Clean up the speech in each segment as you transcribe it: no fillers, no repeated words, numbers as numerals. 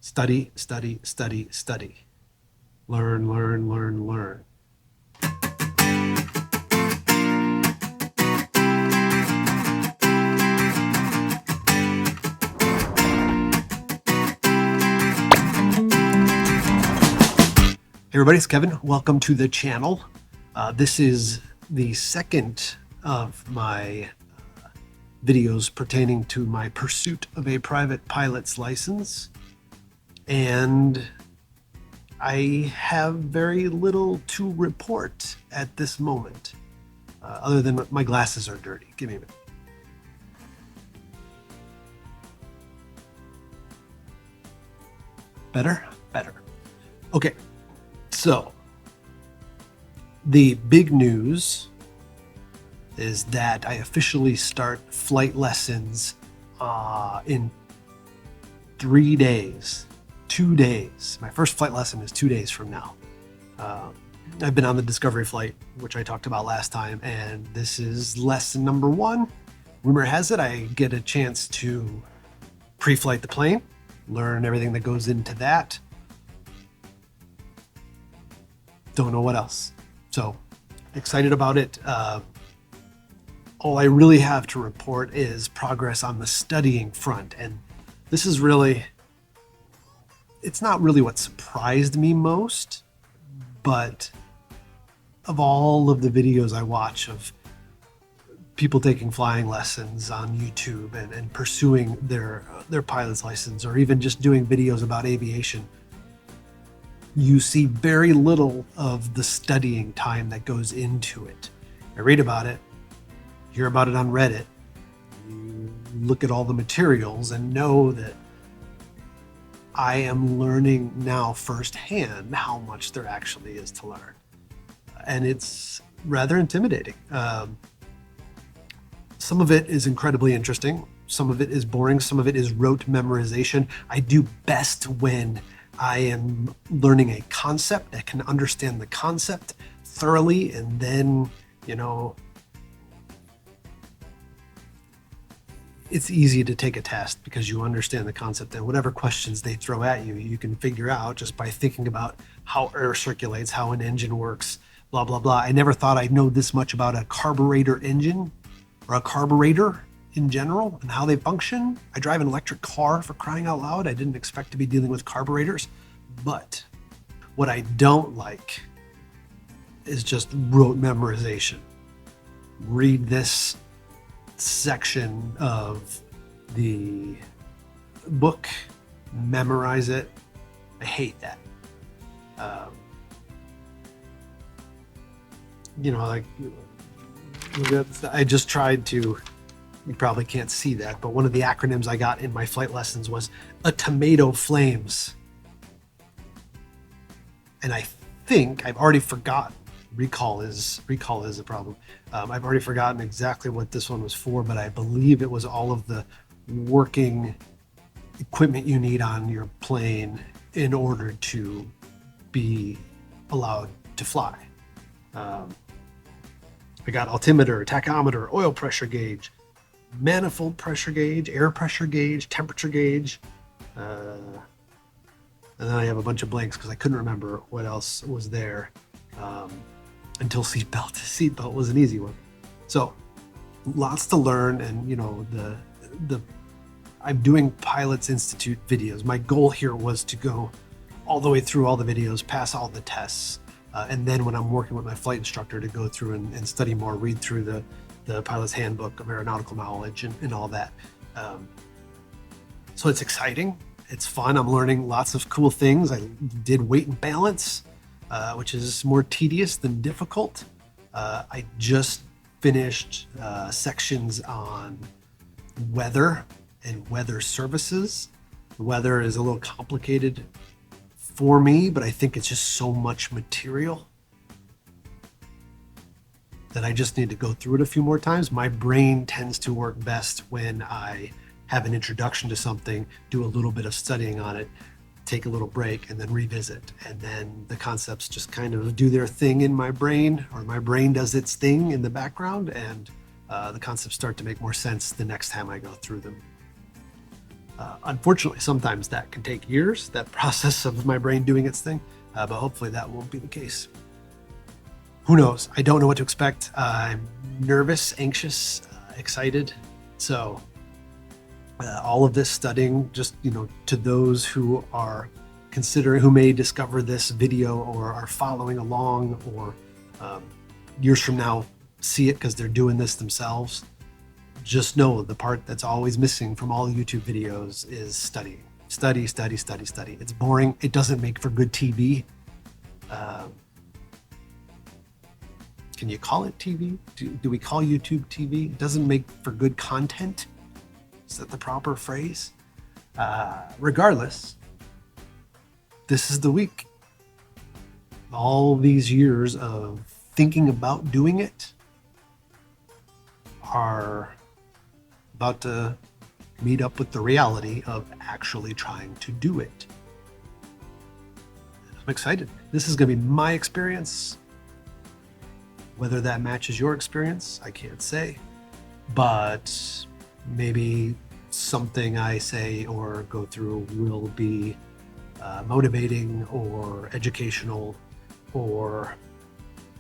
Study, study, study, study. Learn, learn, learn, learn. Hey everybody, it's Kevin. Welcome to the channel. This is the second of my videos pertaining to my pursuit of a private pilot's license. And I have very little to report at this moment, other than my glasses are dirty. Give me a minute. Better? Better. Okay. So, the big news is that I officially start flight lessons in 3 days. 2 days. My first flight lesson is 2 days from now. I've been on the Discovery flight, which I talked about last time, and this is lesson number 1. Rumor has it I get a chance to pre-flight the plane, learn everything that goes into that. Don't know what else. So excited about it. All I really have to report is progress on the studying front. And this is really, it's not really what surprised me most, but of all of the videos I watch of people taking flying lessons on YouTube and pursuing their pilot's license, or even just doing videos about aviation, you see very little of the studying time that goes into it. I read about it, hear about it on Reddit, you look at all the materials and know that I am learning now firsthand how much there actually is to learn. And it's rather intimidating. Some of it is incredibly interesting. Some of it is boring. Some of it is rote memorization. I do best when I am learning a concept. I can understand the concept thoroughly, and then, it's easy to take a test because you understand the concept, and whatever questions they throw at you, you can figure out just by thinking about how air circulates, how an engine works, blah, blah, blah. I never thought I'd know this much about a carburetor engine or a carburetor in general and how they function. I drive an electric car, for crying out loud. I didn't expect to be dealing with carburetors. But what I don't like is just rote memorization. Read this section of the book, memorize it. I hate that. I just tried to, you probably can't see that, but one of the acronyms I got in my flight lessons was a tomato flames. And I think I've already forgotten. Recall is a problem. I've already forgotten exactly what this one was for, but I believe it was all of the working equipment you need on your plane in order to be allowed to fly. I got altimeter, tachometer, oil pressure gauge, manifold pressure gauge, air pressure gauge, temperature gauge. And then I have a bunch of blanks because I couldn't remember what else was there until seatbelt. Seatbelt was an easy one. So lots to learn, and I'm doing Pilots Institute videos. My goal here was to go all the way through all the videos, pass all the tests, and then when I'm working with my flight instructor to go through and study more, read through the Pilot's Handbook of Aeronautical Knowledge and all that. So it's exciting. It's fun. I'm learning lots of cool things. I did weight and balance, which is more tedious than difficult. I just finished sections on weather and weather services. Weather is a little complicated for me, but I think it's just so much material that I just need to go through it a few more times. My brain tends to work best when I have an introduction to something, do a little bit of studying on it, take a little break, and then revisit. And then the concepts just kind of do their thing in my brain, or my brain does its thing in the background, and the concepts start to make more sense the next time I go through them. Unfortunately, sometimes that can take years, that process of my brain doing its thing, but hopefully that won't be the case. Who knows? I don't know what to expect. I'm nervous, anxious, excited. So all of this studying, just, to those who are considering, who may discover this video or are following along, or years from now see it because they're doing this themselves, just know the part that's always missing from all YouTube videos is studying. Study, study, study, study. It's boring. It doesn't make for good TV. Can you call it TV? Do we call YouTube TV? It doesn't make for good content. Is that the proper phrase? Regardless, this is the week. All these years of thinking about doing it are about to meet up with the reality of actually trying to do it. I'm excited. This is going to be my experience. Whether that matches your experience, I can't say. But maybe something I say or go through will be motivating or educational or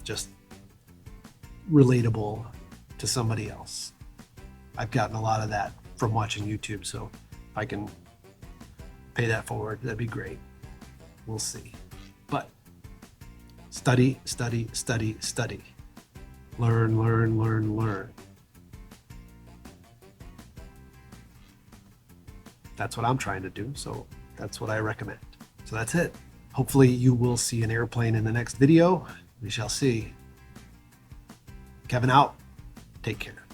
just relatable to somebody else. I've gotten a lot of that from watching YouTube, so if I can pay that forward, that'd be great. We'll see. But study, study, study, study. Learn, learn, learn, learn. That's what I'm trying to do, so that's what I recommend. So that's it. Hopefully you will see an airplane in the next video. We shall see. Kevin out. Take care.